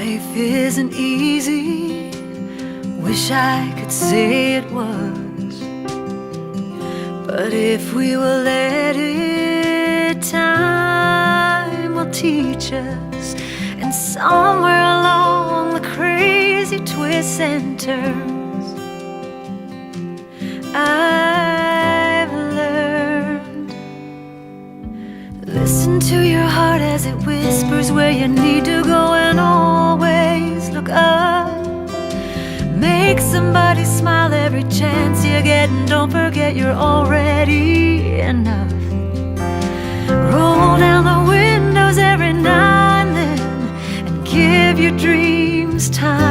Life isn't easy, wish I could say it was. But if we will let it, time will teach us. And somewhere along the crazy twists and turns, I've learned. Listen to your heart as it whispers where you need to go, and always look up. Make somebody smile every chance you get, and don't forget you're already enough. Roll down the windows every now and then, and give your dreams time.